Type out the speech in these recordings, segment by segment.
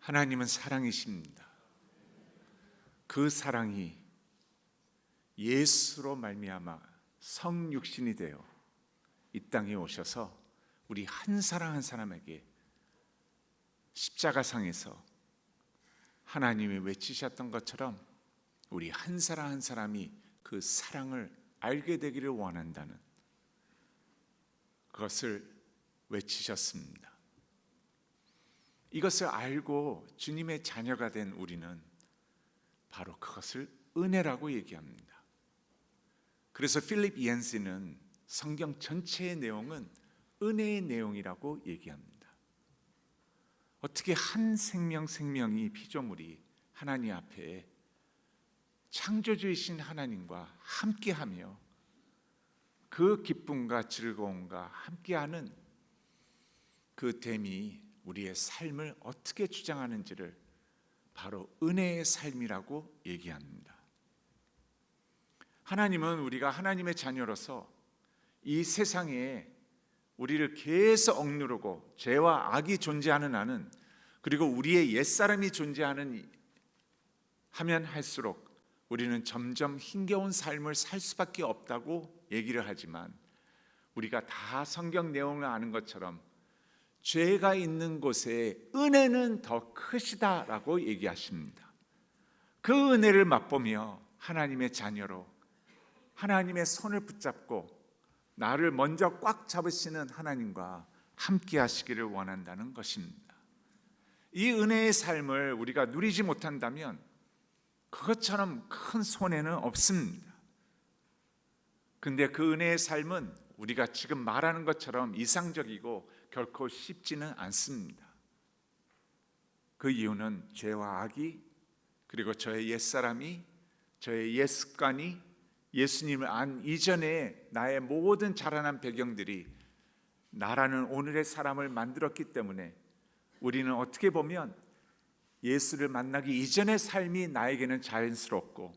하나님은 사랑이십니다. 그 사랑이 예수로 말미암아 성육신이 되어 이 땅에 오셔서 우리 한 사람 한 사람에게 십자가상에서 하나님이 외치셨던 것처럼 우리 한 사람 한 사람이 그 사랑을 알게 되기를 원한다는 그것을 외치셨습니다. 이것을 알고 주님의 자녀가 된 우리는 바로 그것을 은혜라고 얘기합니다. 그래서 필립 옌시는 성경 전체의 내용은 은혜의 내용이라고 얘기합니다. 어떻게 한 생명이 피조물이 하나님 앞에 창조주이신 하나님과 함께하며 그 기쁨과 즐거움과 함께하는 그 됨이 우리의 삶을 어떻게 주장하는지를 바로 은혜의 삶이라고 얘기합니다. 하나님은 우리가 하나님의 자녀로서 이 세상에 우리를 계속 억누르고 죄와 악이 존재하는 한은, 그리고 우리의 옛사람이 존재하는 하면 할수록 우리는 점점 힘겨운 삶을 살 수밖에 없다고 얘기를 하지만, 우리가 다 성경 내용을 아는 것처럼 죄가 있는 곳에 은혜는 더 크시다라고 얘기하십니다. 그 은혜를 맛보며 하나님의 자녀로 하나님의 손을 붙잡고 나를 먼저 꽉 잡으시는 하나님과 함께 하시기를 원한다는 것입니다. 이 은혜의 삶을 우리가 누리지 못한다면 그것처럼 큰 손해는 없습니다. 근데 그 은혜의 삶은 우리가 지금 말하는 것처럼 이상적이고 결코 쉽지는 않습니다. 그 이유는 죄와 악이, 그리고 저의 옛사람이, 저의 옛습관이 예수님을 안 이전에 나의 모든 자라난 배경들이 나라는 오늘의 사람을 만들었기 때문에 우리는 어떻게 보면 예수를 만나기 이전의 삶이 나에게는 자연스럽고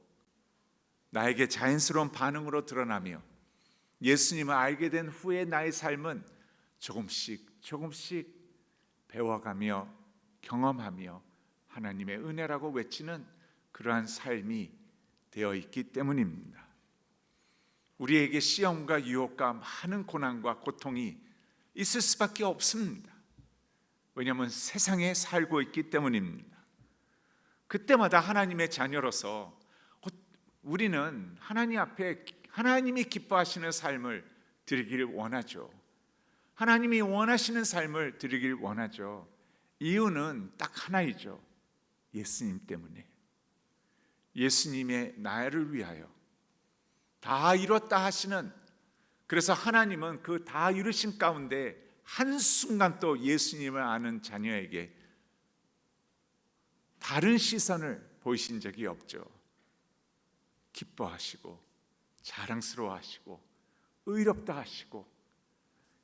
나에게 자연스러운 반응으로 드러나며, 예수님을 알게 된 후에 나의 삶은 조금씩 배워가며 경험하며 하나님의 은혜라고 외치는 그러한 삶이 되어 있기 때문입니다. 우리에게 시험과 유혹과 많은 고난과 고통이 있을 수밖에 없습니다. 왜냐하면 세상에 살고 있기 때문입니다. 그때마다 하나님의 자녀로서 우리는 하나님 앞에 하나님이 기뻐하시는 삶을 드리기를 원하죠. 하나님이 원하시는 삶을 드리길 원하죠. 이유는 딱 하나이죠. 예수님 때문에. 예수님의 나를 위하여 다 이뤘다 하시는, 그래서 하나님은 그 다 이루신 가운데 한순간 또 예수님을 아는 자녀에게 다른 시선을 보이신 적이 없죠. 기뻐하시고 자랑스러워하시고 의롭다 하시고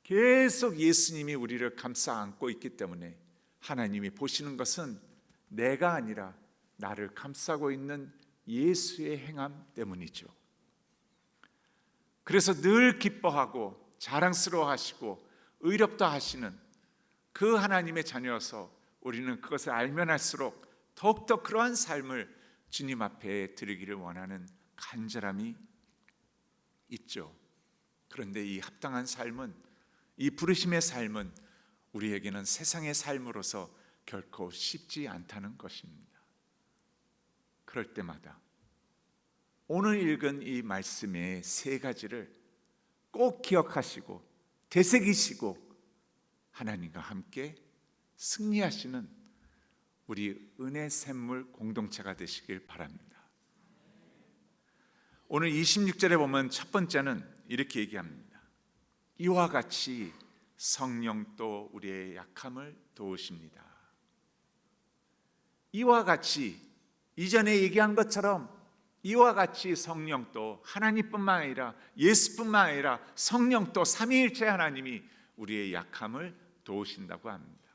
계속 예수님이 우리를 감싸 안고 있기 때문에 하나님이 보시는 것은 내가 아니라 나를 감싸고 있는 예수의 행함 때문이죠. 그래서 늘 기뻐하고 자랑스러워하시고 의롭다 하시는 그 하나님의 자녀여서 우리는 그것을 알면 할수록 더욱더 그러한 삶을 주님 앞에 드리기를 원하는 간절함이 있죠. 그런데 이 합당한 삶은, 이 부르심의 삶은 우리에게는 세상의 삶으로서 결코 쉽지 않다는 것입니다. 그럴 때마다 오늘 읽은 이 말씀의 세 가지를 꼭 기억하시고 되새기시고 하나님과 함께 승리하시는 우리 은혜 샘물 공동체가 되시길 바랍니다. 오늘 26절에 보면 첫 번째는 이렇게 얘기합니다. 이와 같이 성령도 우리의 약함을 도우십니다. 이와 같이, 이전에 얘기한 것처럼 이와 같이 성령도, 하나님뿐만 아니라 예수뿐만 아니라 성령도 삼위일체 하나님이 우리의 약함을 도우신다고 합니다.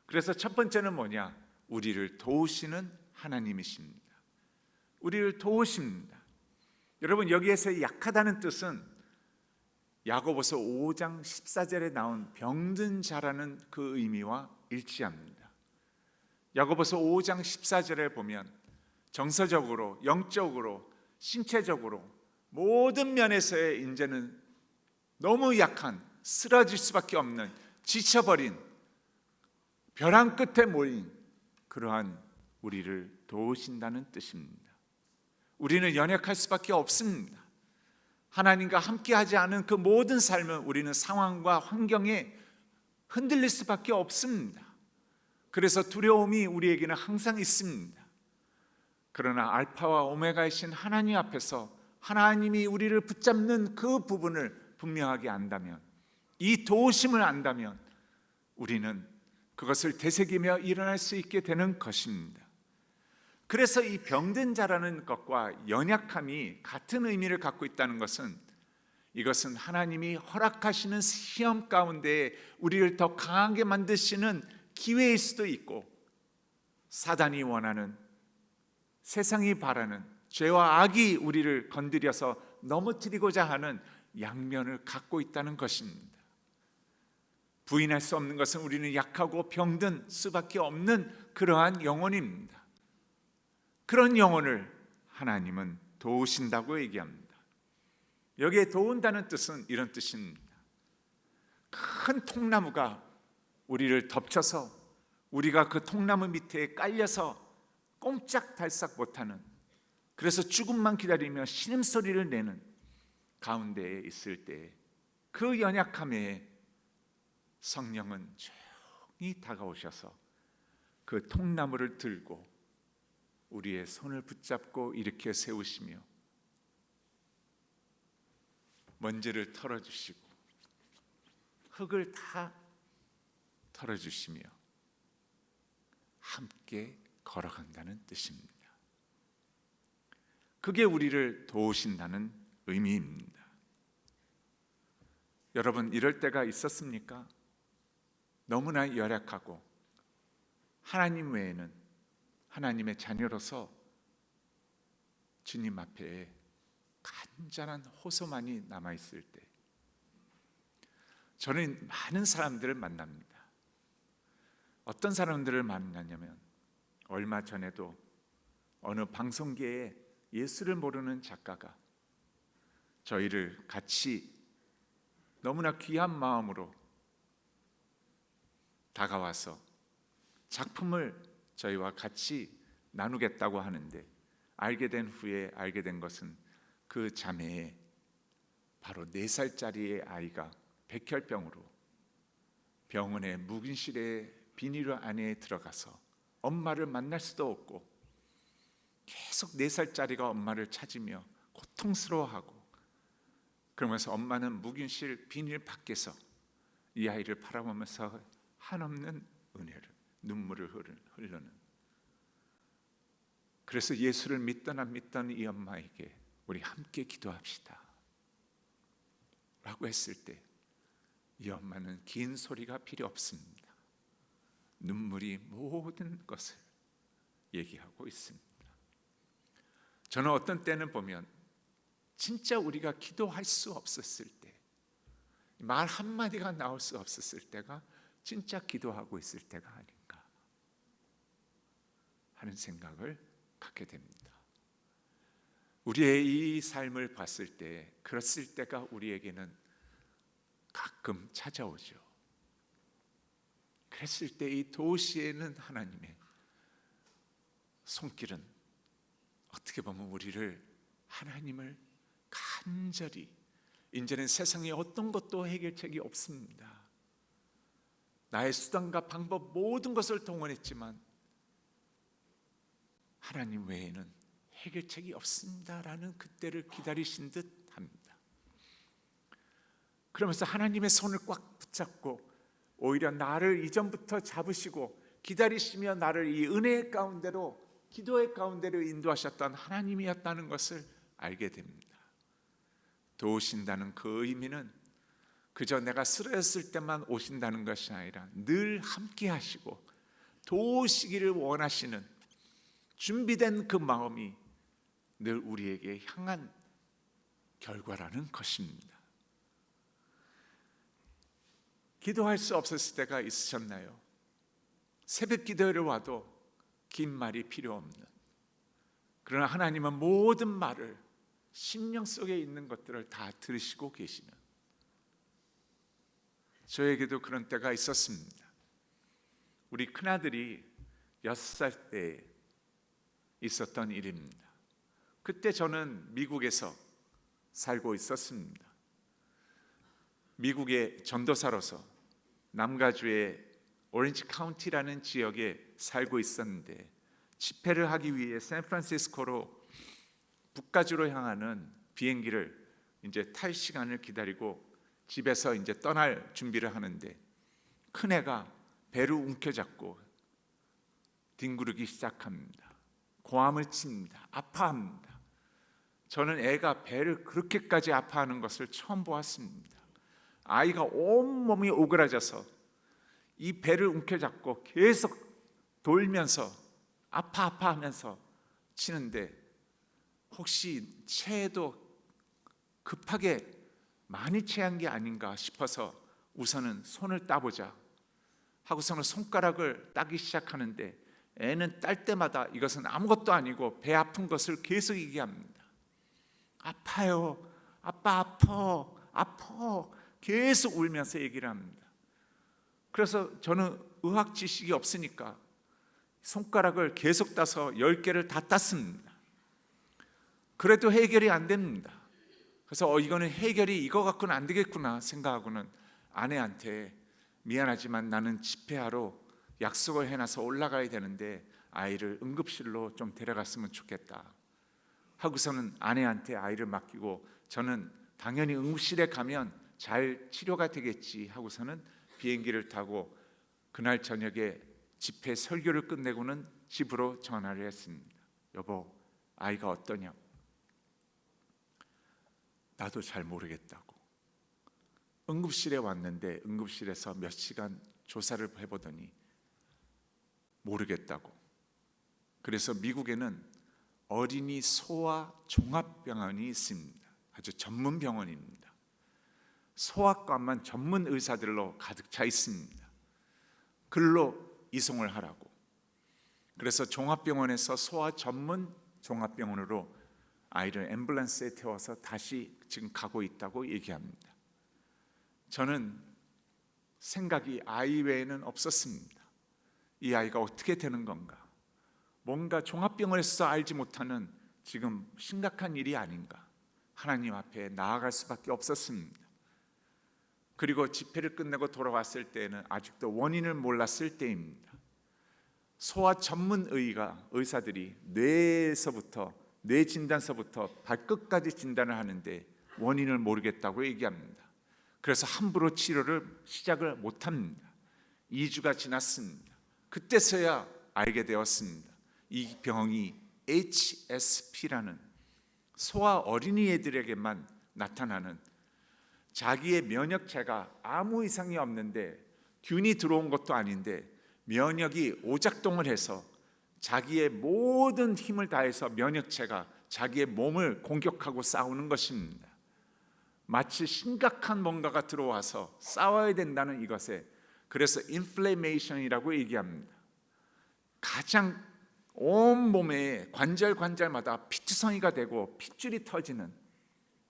그래서 첫 번째는 뭐냐? 우리를 도우시는 하나님이십니다. 우리를 도우십니다. 여러분, 여기에서 약하다는 뜻은 야고보서 5장 14절에 나온 병든 자라는 그 의미와 일치합니다. 야고보서 5장 14절에 보면 정서적으로, 영적으로, 신체적으로 모든 면에서의 이제는 너무 약한, 쓰러질 수밖에 없는, 지쳐버린, 벼랑 끝에 모인 그러한 우리를 도우신다는 뜻입니다. 우리는 연약할 수밖에 없습니다. 하나님과 함께하지 않은 그 모든 삶은 우리는 상황과 환경에 흔들릴 수밖에 없습니다. 그래서 두려움이 우리에게는 항상 있습니다. 그러나 알파와 오메가이신 하나님 앞에서 하나님이 우리를 붙잡는 그 부분을 분명하게 안다면, 이 도우심을 안다면 우리는 그것을 되새기며 일어날 수 있게 되는 것입니다. 그래서 이 병든 자라는 것과 연약함이 같은 의미를 갖고 있다는 것은, 이것은 하나님이 허락하시는 시험 가운데 우리를 더 강하게 만드시는 기회일 수도 있고, 사단이 원하는, 세상이 바라는, 죄와 악이 우리를 건드려서 넘어뜨리고자 하는 양면을 갖고 있다는 것입니다. 부인할 수 없는 것은 우리는 약하고 병든 수밖에 없는 그러한 영혼입니다. 그런 영혼을 하나님은 도우신다고 얘기합니다. 여기에 도운다는 뜻은 이런 뜻입니다. 큰 통나무가 우리를 덮쳐서 우리가 그 통나무 밑에 깔려서 꼼짝달싹 못하는, 그래서 죽음만 기다리며 신음소리를 내는 가운데에 있을 때 그 연약함에 성령은 조용히 다가오셔서 그 통나무를 들고 우리의 손을 붙잡고 일으켜 세우시며 먼지를 털어주시고 흙을 다 털어주시며 함께 걸어간다는 뜻입니다. 그게 우리를 도우신다는 의미입니다. 여러분, 이럴 때가 있었습니까? 너무나 열악하고 하나님 외에는, 하나님의 자녀로서 주님 앞에 간절한 호소만이 남아있을 때, 저는 많은 사람들을 만납니다. 어떤 사람들을 만나냐면, 얼마 전에도 어느 방송계에 예수를 모르는 작가가 저희를 같이 너무나 귀한 마음으로 다가와서 작품을 저희와 같이 나누겠다고 하는데, 알게 된 후에 알게 된 것은 그 자매의 바로 4살짜리의 아이가 백혈병으로 병원의 묵인실에 비닐 안에 들어가서 엄마를 만날 수도 없고 계속 4살짜리가 엄마를 찾으며 고통스러워하고, 그러면서 엄마는 묵인실 비닐 밖에서 이 아이를 바라보면서 한없는 은혜를, 눈물을 흐르는, 그래서 예수를 믿던 안 믿던 이 엄마에게 우리 함께 기도합시다 라고 했을 때 이 엄마는 긴 소리가 필요 없습니다. 눈물이 모든 것을 얘기하고 있습니다. 저는 어떤 때는 보면 진짜 우리가 기도할 수 없었을 때, 말 한마디가 나올 수 없었을 때가 진짜 기도하고 있을 때가 아닌가 하는 생각을 갖게 됩니다. 우리의 이 삶을 봤을 때 그랬을 때가 우리에게는 가끔 찾아오죠. 그랬을 때 이 도시에는 하나님의 손길은 어떻게 보면 우리를, 하나님을 간절히, 이제는 세상에 어떤 것도 해결책이 없습니다. 나의 수단과 방법 모든 것을 동원했지만 하나님 외에는 해결책이 없습니다라는 그때를 기다리신 듯 합니다. 그러면서 하나님의 손을 꽉 붙잡고 오히려 나를 이전부터 잡으시고 기다리시며 나를 이 은혜의 가운데로, 기도의 가운데로 인도하셨던 하나님이었다는 것을 알게 됩니다. 도우신다는 그 의미는 그저 내가 쓰러졌을 때만 오신다는 것이 아니라 늘 함께 하시고 도우시기를 원하시는 준비된 그 마음이 늘 우리에게 향한 결과라는 것입니다. 기도할 수 없었을 때가 있으셨나요? 새벽 기도를 와도 긴 말이 필요 없는, 그러나 하나님은 모든 말을, 심령 속에 있는 것들을 다 들으시고 계시는, 저에게도 그런 때가 있었습니다. 우리 큰아들이 6살 때 있었던 일입니다. 그때 저는 미국에서 살고 있었습니다. 미국의 전도사로서 남가주의 오렌지 카운티라는 지역에 살고 있었는데, 집회를 하기 위해 샌프란시스코로 북가주로 향하는 비행기를 이제 탈 시간을 기다리고 집에서 이제 떠날 준비를 하는데, 큰애가 배를 움켜잡고 뒹구르기 시작합니다. 고함을 칩니다. 아파합니다. 저는 애가 배를 그렇게까지 아파하는 것을 처음 보았습니다. 아이가 온몸이 오그라져서 이 배를 움켜잡고 계속 돌면서 아파하면서 치는데, 혹시 체해도 급하게 많이 체한 게 아닌가 싶어서 우선은 손을 따보자 하고서는 손가락을 따기 시작하는데, 애는 딸 때마다 이것은 아무것도 아니고 배 아픈 것을 계속 얘기합니다. 아파요, 아빠 아파 계속 울면서 얘기를 합니다. 그래서 저는 의학 지식이 없으니까 손가락을 계속 따서 10개를 다 땄습니다. 그래도 해결이 안 됩니다. 그래서 이거는 해결이 이거 갖고는 안 되겠구나 생각하고는 아내한테, 미안하지만 나는 집회하러 약속을 해놔서 올라가야 되는데 아이를 응급실로 좀 데려갔으면 좋겠다 하고서는 아내한테 아이를 맡기고, 저는 당연히 응급실에 가면 잘 치료가 되겠지 하고서는 비행기를 타고 그날 저녁에 집회 설교를 끝내고는 집으로 전화를 했습니다. 여보, 아이가 어떠냐고. 나도 잘 모르겠다고. 응급실에 왔는데 응급실에서 몇 시간 조사를 해보더니 모르겠다고. 그래서 미국에는 어린이 소아 종합병원이 있습니다. 아주 전문 병원입니다. 소아과만 전문 의사들로 가득 차 있습니다. 글로 이송을 하라고. 그래서 종합병원에서 소아 전문 종합병원으로 아이를 앰뷸런스에 태워서 다시 지금 가고 있다고 얘기합니다. 저는 생각이 아이 외에는 없었습니다. 이 아이가 어떻게 되는 건가? 뭔가 종합병원에서 알지 못하는 지금 심각한 일이 아닌가? 하나님 앞에 나아갈 수밖에 없었습니다. 그리고 집회를 끝내고 돌아왔을 때에는 아직도 원인을 몰랐을 때입니다. 소아 전문 의사들이 뇌 진단서부터 발끝까지 진단을 하는데 원인을 모르겠다고 얘기합니다. 그래서 함부로 치료를 시작을 못합니다. 2주가 지났습니다. 그때서야 알게 되었습니다. 이 병이 HSP라는 소아 어린이애들에게만 나타나는, 자기의 면역체가 아무 이상이 없는데 균이 들어온 것도 아닌데 면역이 오작동을 해서 자기의 모든 힘을 다해서 면역체가 자기의 몸을 공격하고 싸우는 것입니다. 마치 심각한 뭔가가 들어와서 싸워야 된다는 이것에, 그래서 인플레이메이션이라고 얘기합니다. 가장 온몸의 관절마다 피투성이가 되고 핏줄이 터지는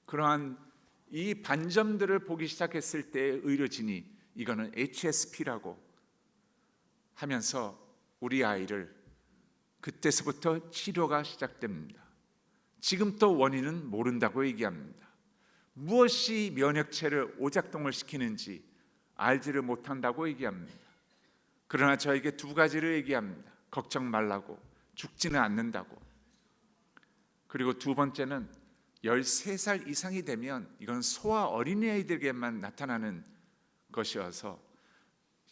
그러한 이 반점들을 보기 시작했을 때 의료진이 이거는 HSP라고 하면서 우리 아이를 그때서부터 치료가 시작됩니다. 지금 또 원인은 모른다고 얘기합니다. 무엇이 면역체를 오작동을 시키는지 알지를 못한다고 얘기합니다. 그러나 저에게 2가지를 얘기합니다. 걱정 말라고, 죽지는 않는다고. 그리고 2번째는 13살 이상이 되면 이건 소아 어린이들에게만 나타나는 것이어서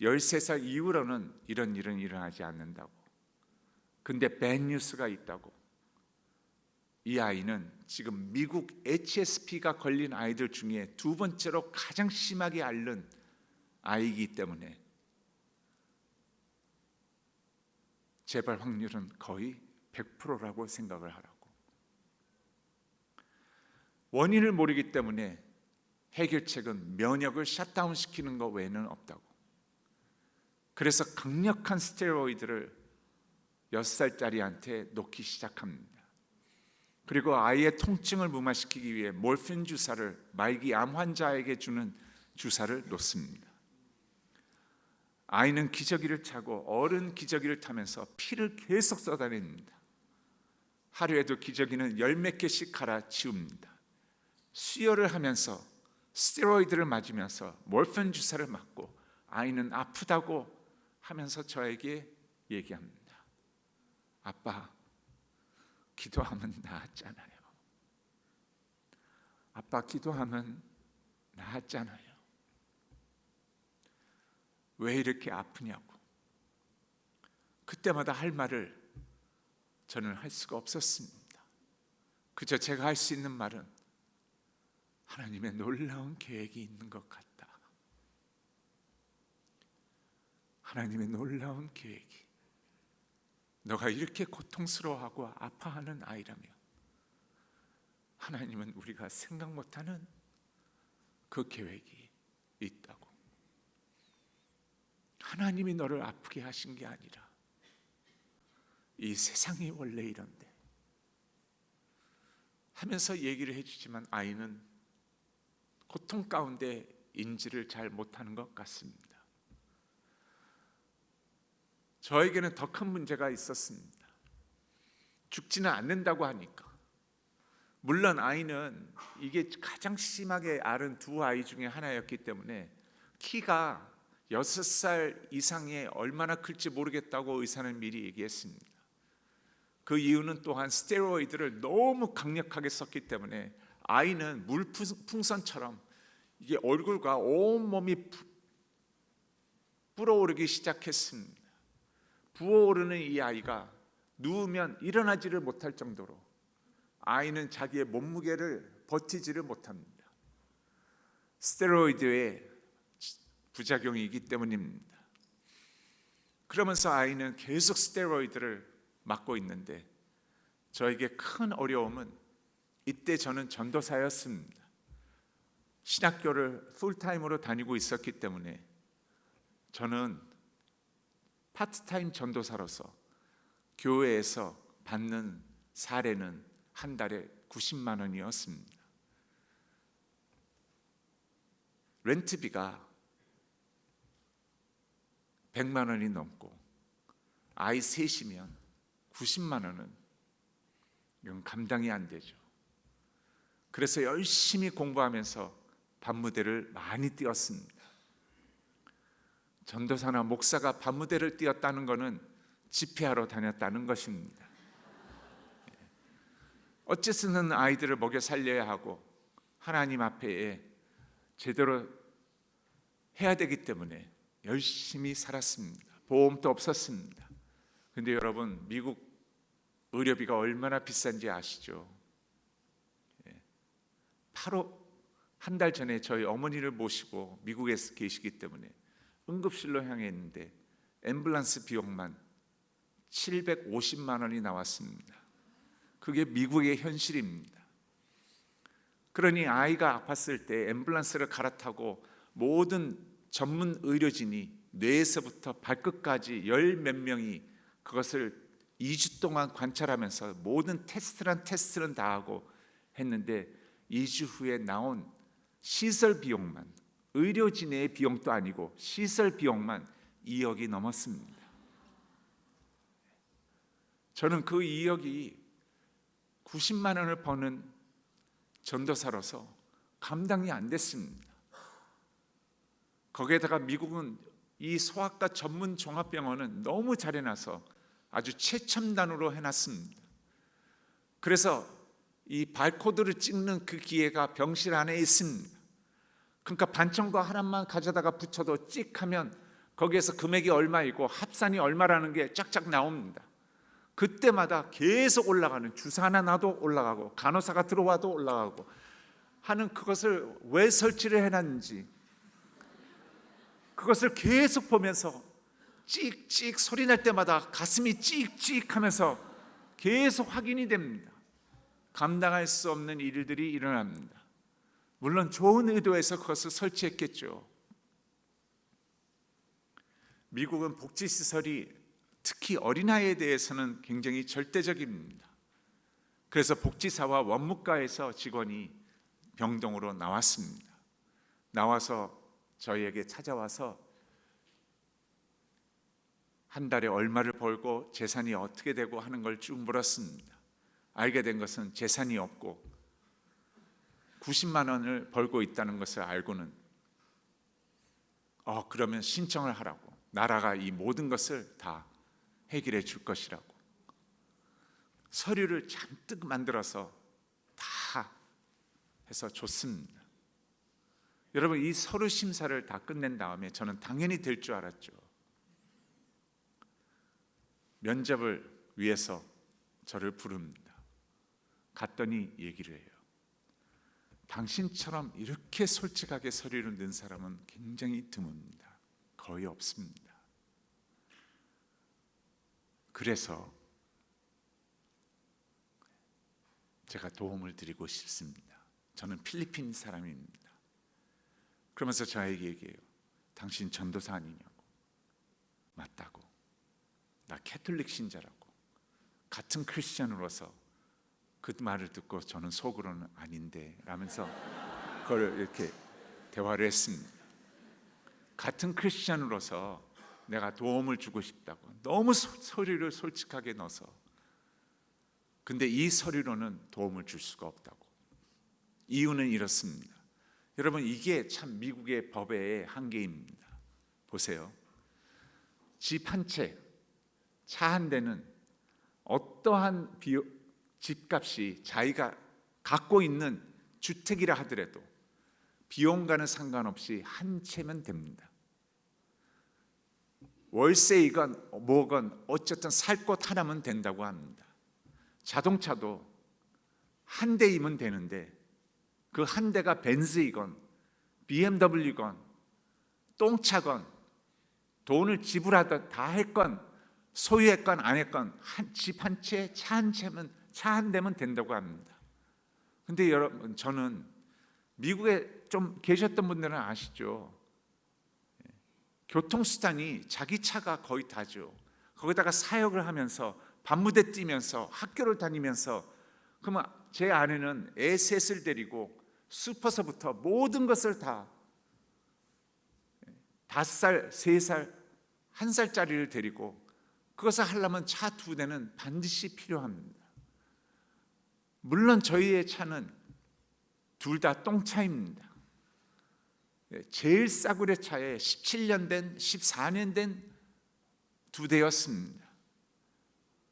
13살 이후로는 이런 일은 일어나지 않는다고. 근데 밴뉴스가 있다고. 이 아이는 지금 미국 HSP가 걸린 아이들 중에 2번째로 가장 심하게 앓는 아이이기 때문에 재발 확률은 거의 100%라고 생각을 하라고. 원인을 모르기 때문에 해결책은 면역을 셧다운 시키는 것 외에는 없다고. 그래서 강력한 스테로이드를 6살짜리한테 놓기 시작합니다. 그리고 아이의 통증을 무마시키기 위해 몰핀 주사를 말기 암 환자에게 주는 주사를 놓습니다. 아이는 기저귀를 차고 어른 기저귀를 타면서 피를 계속 쏟아냅니다. 하루에도 기저귀는 10몇 개씩 갈아치웁니다. 수혈을 하면서 스테로이드를 맞으면서 몰핀 주사를 맞고 아이는 아프다고 하면서 저에게 얘기합니다. 아빠, 기도하면 나았잖아요. 아빠, 기도하면 나았잖아요. 왜 이렇게 아프냐고. 그때마다 할 말을 저는 할 수가 없었습니다. 그저 제가 할 수 있는 말은 하나님의 놀라운 계획이 있는 것 같다. 하나님의 놀라운 계획이, 너가 이렇게 고통스러워하고 아파하는 아이라면 하나님은 우리가 생각 못하는 그 계획이 있다고. 하나님이 너를 아프게 하신 게 아니라 이 세상이 원래 이런데 하면서 얘기를 해주지만 아이는 고통 가운데 인지를 잘 못하는 것 같습니다. 저에게는 더 큰 문제가 있었습니다. 죽지는 않는다고 하니까. 물론 아이는 이게 가장 심하게 앓은 두 아이 중에 하나였기 때문에 키가 6살 이상에 얼마나 클지 모르겠다고 의사는 미리 얘기했습니다. 그 이유는 또한 스테로이드를 너무 강력하게 썼기 때문에 아이는 물풍선처럼 이게 얼굴과 온몸이 불어오르기 시작했습니다. 부어오르는 이 아이가 누우면 일어나지를 못할 정도로 아이는 자기의 몸무게를 버티지를 못합니다. 스테로이드의 부작용이기 때문입니다. 그러면서 아이는 계속 스테로이드를 맞고 있는데 저에게 큰 어려움은 이때 저는 전도사였습니다. 신학교를 풀타임으로 다니고 있었기 때문에 저는 파트타임 전도사로서 교회에서 받는 사례는 한 달에 90만 원이었습니다. 렌트비가 100만 원이 넘고 아이 셋이면 90만 원은 이건 감당이 안 되죠. 그래서 열심히 공부하면서 밤무대를 많이 뛰었습니다. 전도사나 목사가 밤무대를 뛰었다는 것은 집회하러 다녔다는 것입니다. 어째서는 아이들을 먹여 살려야 하고 하나님 앞에 제대로 해야 되기 때문에 열심히 살았습니다. 보험도 없었습니다. 근데 여러분, 미국 의료비가 얼마나 비싼지 아시죠? 바로 한 달 전에 저희 어머니를 모시고 미국에 계시기 때문에 응급실로 향했는데 앰뷸런스 비용만 750만 원이 나왔습니다. 그게 미국의 현실입니다. 그러니 아이가 아팠을 때 앰뷸런스를 갈아타고 모든 전문 의료진이 뇌에서부터 발끝까지 10몇 명이 그것을 2주 동안 관찰하면서 모든 테스트는 다 하고 했는데 2주 후에 나온 시설 비용만, 의료진의 비용도 아니고 시설 비용만 2억이 넘었습니다. 저는 그 2억이 90만 원을 버는 전도사로서 감당이 안 됐습니다. 거기에다가 미국은 이 소아과 전문 종합병원은 너무 잘해놔서 아주 최첨단으로 해놨습니다. 그래서 이 바코드를 찍는 그 기계가 병실 안에 있습니다. 그러니까 반청과 하나만 가져다가 붙여도 찍하면 거기에서 금액이 얼마이고 합산이 얼마라는 게 쫙쫙 나옵니다. 그때마다 계속 올라가는, 주사 하나 놔도 올라가고 간호사가 들어와도 올라가고 하는, 그것을 왜 설치를 해놨는지 그것을 계속 보면서 찍찍 소리 날 때마다 가슴이 찍찍 하면서 계속 확인이 됩니다. 감당할 수 없는 일들이 일어납니다. 물론 좋은 의도에서 그것을 설치했겠죠. 미국은 복지시설이 특히 어린아이에 대해서는 굉장히 절대적입니다. 그래서 복지사와 원무과에서 직원이 병동으로 나왔습니다. 나와서 저희에게 찾아와서 한 달에 얼마를 벌고 재산이 어떻게 되고 하는 걸 쭉 물었습니다. 알게 된 것은 재산이 없고 90만 원을 벌고 있다는 것을 알고는 그러면 신청을 하라고, 나라가 이 모든 것을 다 해결해 줄 것이라고 서류를 잔뜩 만들어서 다 해서 줬습니다. 여러분, 이 서류 심사를 다 끝낸 다음에 저는 당연히 될 줄 알았죠. 면접을 위해서 저를 부릅니다. 갔더니 얘기를 해요. 당신처럼 이렇게 솔직하게 서류를 넣은 사람은 굉장히 드뭅니다. 거의 없습니다. 그래서 제가 도움을 드리고 싶습니다. 저는 필리핀 사람입니다. 그러면서 저에게 얘기해요. 당신 전도사 아니냐고. 맞다고. 나 캐톨릭 신자라고. 같은 크리스천으로서 그 말을 듣고 저는 속으로는 아닌데 라면서 그걸 이렇게 대화를 했습니다. 같은 크리스천으로서 내가 도움을 주고 싶다고. 너무 서류를 솔직하게 넣어서. 근데 이 서류로는 도움을 줄 수가 없다고. 이유는 이렇습니다. 여러분, 이게 참 미국의 법의 한계입니다. 보세요. 집 한 채, 차 한 대는 어떠한 집값이 자기가 갖고 있는 주택이라 하더라도 비용과는 상관없이 한 채면 됩니다. 월세이건 뭐건 어쨌든 살 것 하나면 된다고 합니다. 자동차도 한 대이면 되는데 그 한 대가 벤츠이건 BMW건 똥차건 돈을 지불하다 다 했건 소유했건 안 했건 집 한 채, 차 한 채면 차 한 대면 된다고 합니다. 근데 여러분, 저는 미국에 좀 계셨던 분들은 아시죠? 교통수단이 자기 차가 거의 다죠. 거기다가 사역을 하면서 밤무대 뛰면서 학교를 다니면서, 그러면 제 아내는 애 셋을 데리고 슈퍼서부터 모든 것을 다 5살, 3살, 1살짜리를 데리고 그것을 하려면 차 2대는 반드시 필요합니다. 물론 저희의 차는 둘 다 똥차입니다. 제일 싸구려 차에 17년 된, 14년 된 2대였습니다.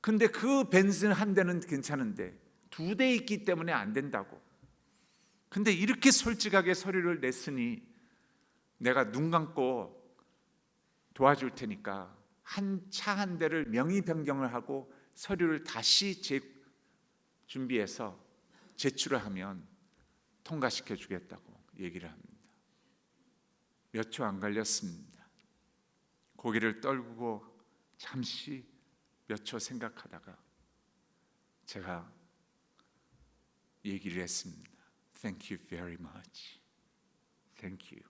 근데 그 벤츠 한 대는 괜찮은데 2대 있기 때문에 안 된다고. 근데 이렇게 솔직하게 서류를 냈으니 내가 눈 감고 도와줄 테니까 차 한 대를 명의 변경을 하고 서류를 다시 준비해서 제출을 하면 통과시켜 주겠다고 얘기를 합니다. 몇 초 안 걸렸습니다. 고개를 떨구고 잠시 몇 초 생각하다가 제가 얘기를 했습니다. Thank you very much. Thank you.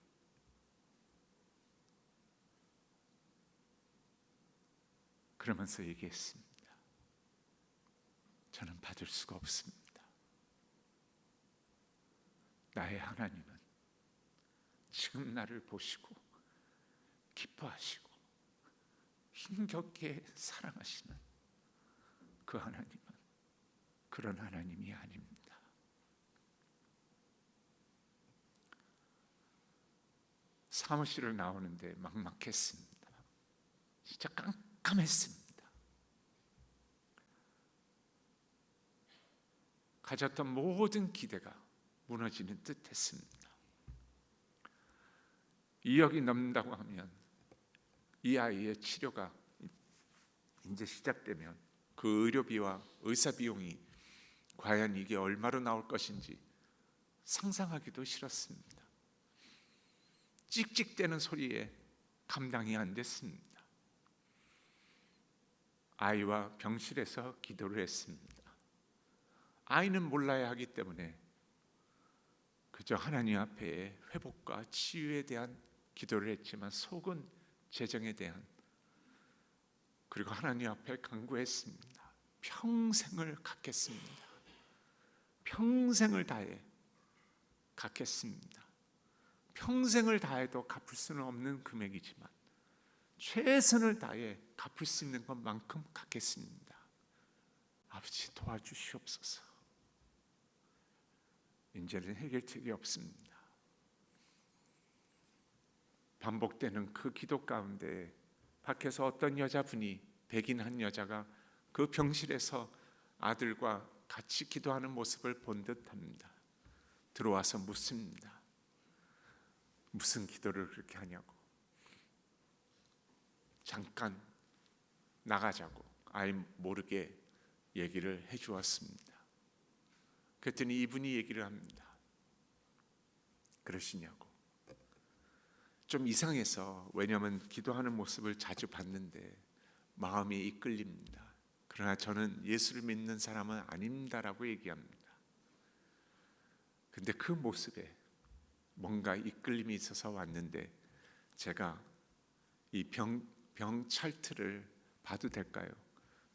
그러면서 얘기했습니다. 저는 받을 수가 없습니다. 나의 하나님은 지금 나를 보시고 기뻐하시고 힘겹게 사랑하시는 그 하나님은 그런 하나님이 아닙니다. 사무실을 나오는데 막막했습니다. 진짜 깜깜했습니다. 가졌던 모든 기대가 무너지는 듯 했습니다. 2억이 넘는다고 하면 이 아이의 치료가 이제 시작되면 그 의료비와 의사 비용이 과연 이게 얼마로 나올 것인지 상상하기도 싫었습니다. 찍찍대는 소리에 감당이 안 됐습니다. 아이와 병실에서 기도를 했습니다. 아이는 몰라야 하기 때문에 그저 하나님 앞에 회복과 치유에 대한 기도를 했지만 속은 재정에 대한 그리고 하나님 앞에 간구했습니다. 평생을 갚겠습니다. 평생을 다해 갚겠습니다. 평생을 다해도 갚을 수는 없는 금액이지만 최선을 다해 갚을 수 있는 것만큼 갚겠습니다. 아버지 도와주시옵소서. 이제는 해결책이 없습니다. 반복되는 그 기도 가운데 밖에서 어떤 여자분이, 백인 한 여자가 그 병실에서 아들과 같이 기도하는 모습을 본 듯합니다. 들어와서 묻습니다. 무슨 기도를 그렇게 하냐고. 잠깐 나가자고 아예 모르게 얘기를 해주었습니다. 그랬더니 이분이 얘기를 합니다. 그러시냐고. 좀 이상해서, 왜냐하면 기도하는 모습을 자주 봤는데 마음이 이끌립니다. 그러나 저는 예수를 믿는 사람은 아닙니다라고 얘기합니다. 근데 그 모습에 뭔가 이끌림이 있어서 왔는데 제가 이 병 찰트를 봐도 될까요?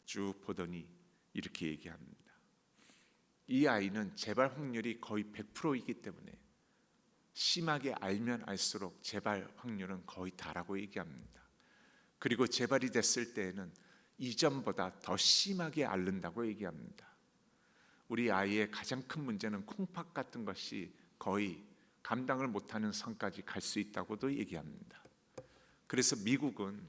쭉 보더니 이렇게 얘기합니다. 이 아이는 재발 확률이 거의 100%이기 때문에 심하게 알면 알수록 재발 확률은 거의 다라고 얘기합니다. 그리고 재발이 됐을 때에는 이전보다 더 심하게 앓는다고 얘기합니다. 우리 아이의 가장 큰 문제는 콩팥 같은 것이 거의 감당을 못하는 선까지 갈 수 있다고도 얘기합니다. 그래서 미국은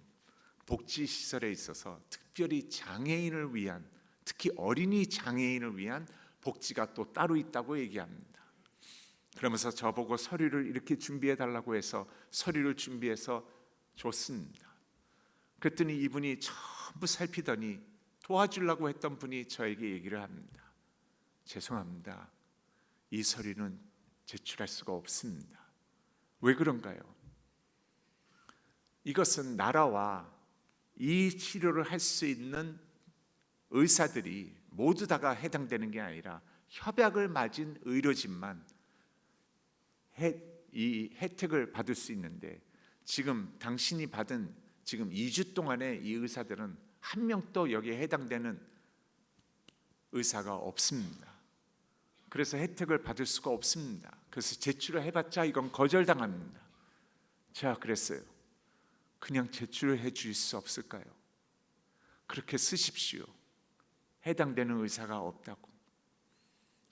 복지시설에 있어서 특별히 장애인을 위한, 특히 어린이 장애인을 위한 복지가 또 따로 있다고 얘기합니다. 그러면서 저보고 서류를 이렇게 준비해 달라고 해서 서류를 준비해서 줬습니다. 그랬더니 이분이 전부 살피더니 도와주려고 했던 분이 저에게 얘기를 합니다. 죄송합니다. 이 서류는 제출할 수가 없습니다. 왜 그런가요? 이것은 나라와 이 치료를 할 수 있는 의사들이 모두 다가 해당되는 게 아니라 협약을 맺은 의료진만 이 혜택을 받을 수 있는데, 지금 당신이 받은 지금 2주 동안에 이 의사들은 한 명도 여기에 해당되는 의사가 없습니다. 그래서 혜택을 받을 수가 없습니다. 그래서 제출을 해봤자 이건 거절당합니다. 제가 그랬어요. 그냥 제출을 해줄 수 없을까요? 그렇게 쓰십시오. 해당되는 의사가 없다고.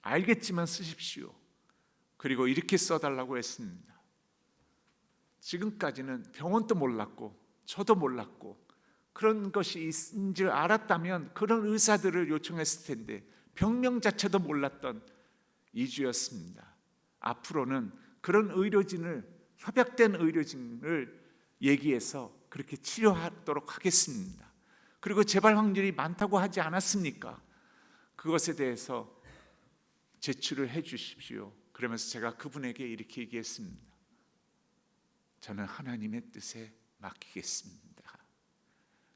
알겠지만 쓰십시오. 그리고 이렇게 써달라고 했습니다. 지금까지는 병원도 몰랐고 저도 몰랐고 그런 것이 있는 줄 알았다면 그런 의사들을 요청했을 텐데 병명 자체도 몰랐던 2주였습니다. 앞으로는 그런 의료진을, 협약된 의료진을 얘기해서 그렇게 치료하도록 하겠습니다. 그리고 재발 확률이 많다고 하지 않았습니까? 그것에 대해서 제출을 해 주십시오. 그러면서 제가 그분에게 이렇게 얘기했습니다. 저는 하나님의 뜻에 맡기겠습니다.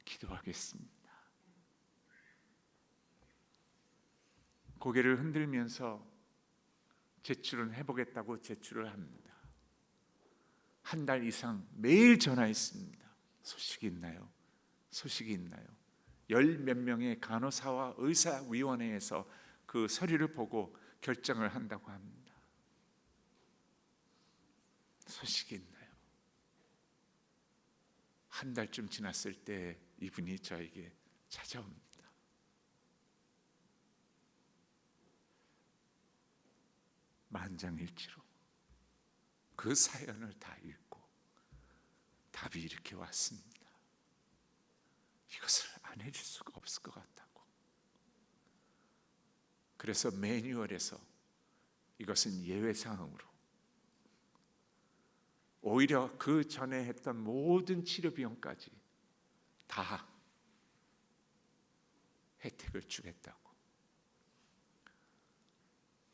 기도하겠습니다. 고개를 흔들면서 제출은 해보겠다고 제출을 합니다. 한 달 이상 매일 전화했습니다. 소식이 있나요? 소식이 있나요? 10몇 명의 간호사와 의사위원회에서 그 서류를 보고 결정을 한다고 합니다. 소식이 있나요? 한 달쯤 지났을 때 이분이 저에게 찾아옵니다. 만장일치로 그 사연을 다 읽고 답이 이렇게 왔습니다. 이것을 안 해줄 수가 없을 것 같다고. 그래서 매뉴얼에서 이것은 예외사항으로, 오히려 그 전에 했던 모든 치료 비용까지 다 혜택을 주겠다고.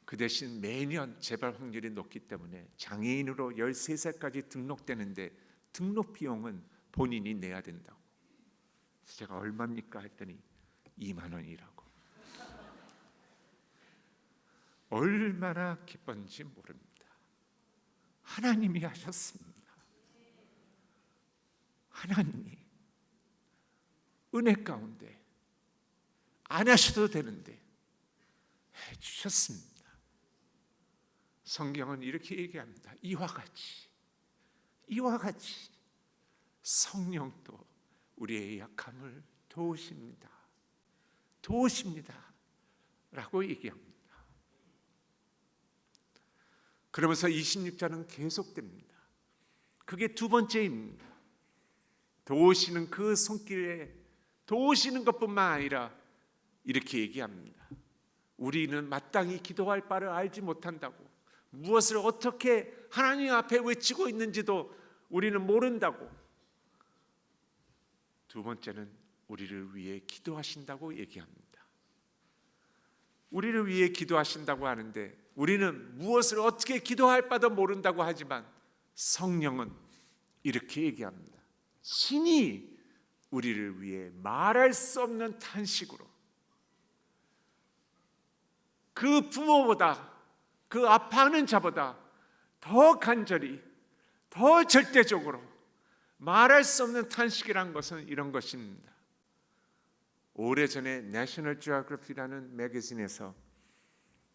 그 대신 매년 재발 확률이 높기 때문에 장애인으로 13살까지 등록되는데 등록 비용은 본인이 내야 된다고. 제가 얼마입니까 했더니 2만 원이라고. 얼마나 기뻤는지 모릅니다. 하나님이 하셨습니다. 하나님이 은혜 가운데 안 하셔도 되는데 해주셨습니다. 성경은 이렇게 얘기합니다. 이와 같이 성령도 우리의 약함을 도우십니다 라고 얘기합니다. 그러면서 26절은 계속됩니다. 그게 두 번째입니다. 도우시는 그 손길에 도우시는 것뿐만 아니라 이렇게 얘기합니다. 우리는 마땅히 기도할 바를 알지 못한다고, 무엇을 어떻게 하나님 앞에 외치고 있는지도 우리는 모른다고. 두 번째는 우리를 위해 기도하신다고 얘기합니다. 우리를 위해 기도하신다고 하는데 우리는 무엇을 어떻게 기도할 바도 모른다고 하지만 성령은 이렇게 얘기합니다. 친히 우리를 위해 말할 수 없는 탄식으로, 그 부모보다, 그 아파하는 자보다 더 간절히, 더 절대적으로 말할 수 없는 탄식이란 것은 이런 것입니다. 오래전에 내셔널 지오그래피라는 매거진에서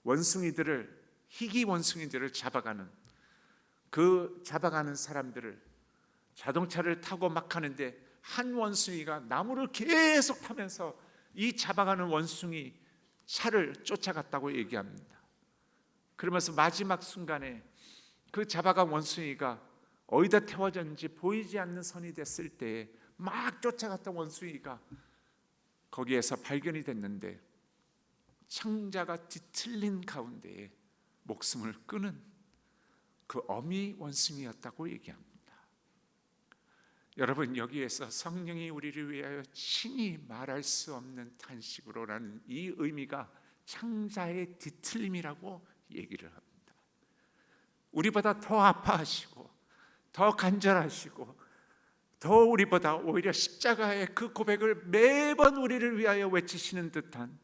원숭이들을, 희귀 원숭이들을 잡아가는 사람들을, 자동차를 타고 막 하는데 한 원숭이가 나무를 계속 타면서 이 잡아가는 원숭이 차를 쫓아갔다고 얘기합니다. 그러면서 마지막 순간에 그 잡아간 원숭이가 어디다 태워졌는지 보이지 않는 선이 됐을 때에 막 쫓아갔던 원숭이가 거기에서 발견이 됐는데 창자가 뒤틀린 가운데에 목숨을 끊은 그 어미 원숭이였다고 얘기합니다. 여러분, 여기에서 성령이 우리를 위하여 친히 말할 수 없는 탄식으로라는 이 의미가 창자의 뒤틀림이라고 얘기를 합니다. 우리보다 더 아파하시고 더 간절하시고 더 우리보다 오히려 십자가의 그 고백을 매번 우리를 위하여 외치시는 듯한,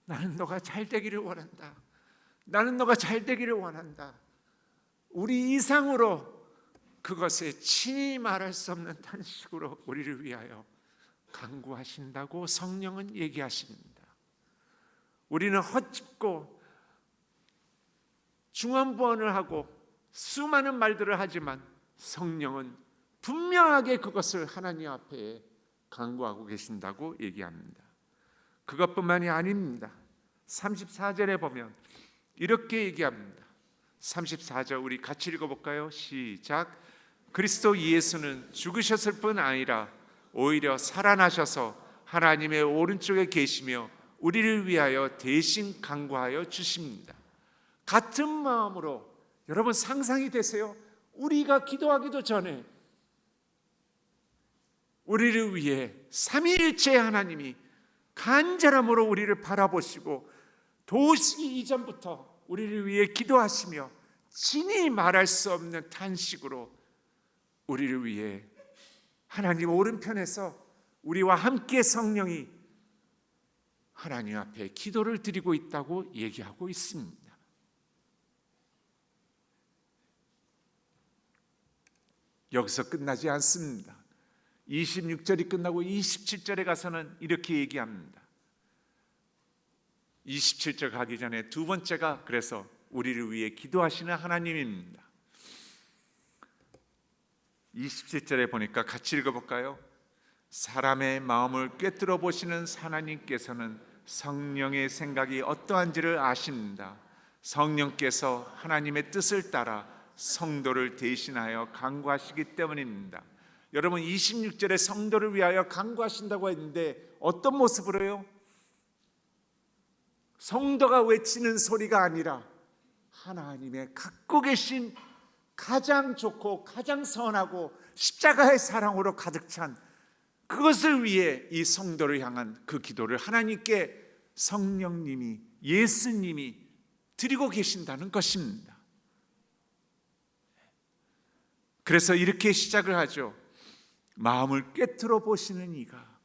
나는 너가 잘 되기를 원한다, 나는 너가 잘 되기를 원한다, 우리 이상으로 그것에 친히 말할 수 없는 탄식으로 우리를 위하여 간구하신다고 성령은 얘기하십니다. 우리는 헛짚고 중언부언을 하고 수많은 말들을 하지만 성령은 분명하게 그것을 하나님 앞에 간구하고 계신다고 얘기합니다. 그것뿐만이 아닙니다. 34절에 보면 이렇게 얘기합니다. 34절 우리 같이 읽어볼까요? 시작. 그리스도 예수는 죽으셨을 뿐 아니라 오히려 살아나셔서 하나님의 오른쪽에 계시며 우리를 위하여 대신 간구하여 주십니다. 같은 마음으로, 여러분 상상이 되세요? 우리가 기도하기도 전에 우리를 위해 삼위일체 하나님이 간절함으로 우리를 바라보시고 도우시기 이전부터 우리를 위해 기도하시며 친히 말할 수 없는 탄식으로 우리를 위해 하나님 오른편에서 우리와 함께 성령이 하나님 앞에 기도를 드리고 있다고 얘기하고 있습니다. 여기서 끝나지 않습니다. 26절이 끝나고 27절에 가서는 이렇게 얘기합니다. 27절 가기 전에 두 번째가 그래서 우리를 위해 기도하시는 하나님입니다. 27절에 보니까 같이 읽어볼까요? 사람의 마음을 꿰뚫어 보시는 하나님께서는 성령의 생각이 어떠한지를 아십니다. 성령께서 하나님의 뜻을 따라 성도를 대신하여 간구하시기 때문입니다. 여러분 26절에 성도를 위하여 간구하신다고 했는데 어떤 모습으로요? 성도가 외치는 소리가 아니라 하나님의 갖고 계신 가장 좋고 가장 선하고 십자가의 사랑으로 가득 찬 그것을 위해 이 성도를 향한 그 기도를 하나님께 성령님이, 예수님이 드리고 계신다는 것입니다. 그래서 이렇게 시작을 하죠. 마음을 꿰뚫어 보시는 이가,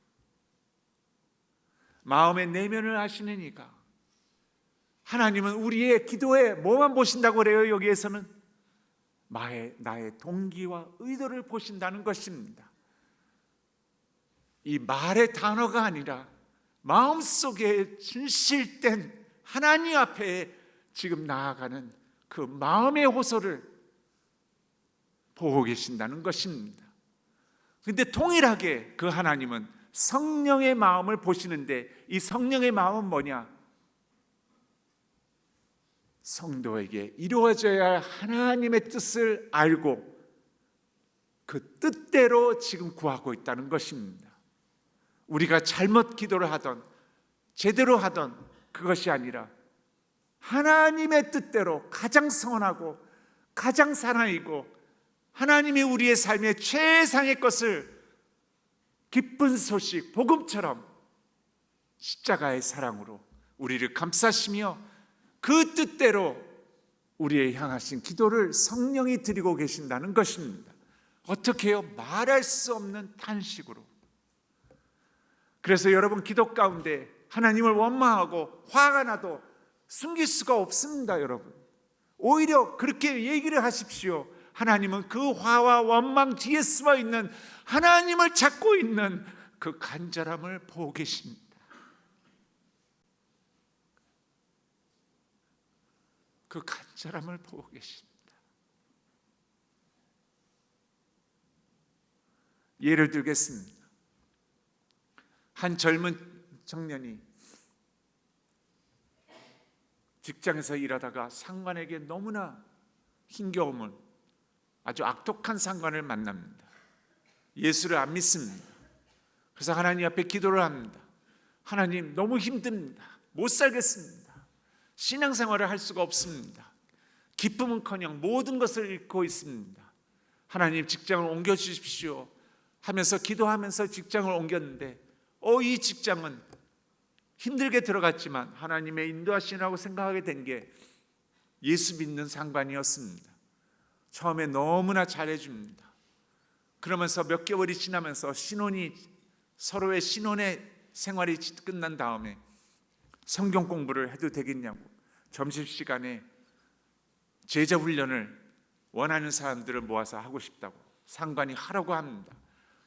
마음의 내면을 아시는 이가. 하나님은 우리의 기도에 뭐만 보신다고 그래요? 여기에서는 나의 동기와 의도를 보신다는 것입니다. 이 말의 단어가 아니라 마음속에 진실된 하나님 앞에 지금 나아가는 그 마음의 호소를 보고 계신다는 것입니다. 근데 동일하게 그 하나님은 성령의 마음을 보시는데, 이 성령의 마음은 뭐냐? 성도에게 이루어져야 할 하나님의 뜻을 알고 그 뜻대로 지금 구하고 있다는 것입니다. 우리가 잘못 기도를 하던 제대로 하던 그것이 아니라 하나님의 뜻대로 가장 선하고 가장 사랑이고 하나님이 우리의 삶의 최상의 것을 기쁜 소식, 복음처럼 십자가의 사랑으로 우리를 감싸시며 그 뜻대로 우리의 향하신 기도를 성령이 드리고 계신다는 것입니다. 어떻게 해요? 말할 수 없는 탄식으로. 그래서 여러분, 기도 가운데 하나님을 원망하고 화가 나도 숨길 수가 없습니다. 여러분, 오히려 그렇게 얘기를 하십시오. 하나님은 그 화와 원망 뒤에 숨어 있는 하나님을 찾고 있는 그 간절함을 보고 계십니다. 그 간절함을 보고 계십니다. 예를 들겠습니다. 한 젊은 청년이 직장에서 일하다가 상관에게 너무나 힘겨움을, 아주 악독한 상관을 만납니다. 예수를 안 믿습니다. 그래서 하나님 앞에 기도를 합니다. 하나님, 너무 힘듭니다. 못 살겠습니다. 신앙생활을 할 수가 없습니다. 기쁨은커녕 모든 것을 잃고 있습니다. 하나님, 직장을 옮겨주십시오 하면서 기도하면서 직장을 옮겼는데 이 직장은 힘들게 들어갔지만 하나님의 인도하시라고 생각하게 된 게 예수 믿는 상관이었습니다. 처음에 너무나 잘해줍니다. 그러면서 몇 개월이 지나면서 서로의 신혼의 생활이 끝난 다음에 성경 공부를 해도 되겠냐고 점심시간에 제자 훈련을 원하는 사람들을 모아서 하고 싶다고 상관이 하라고 합니다.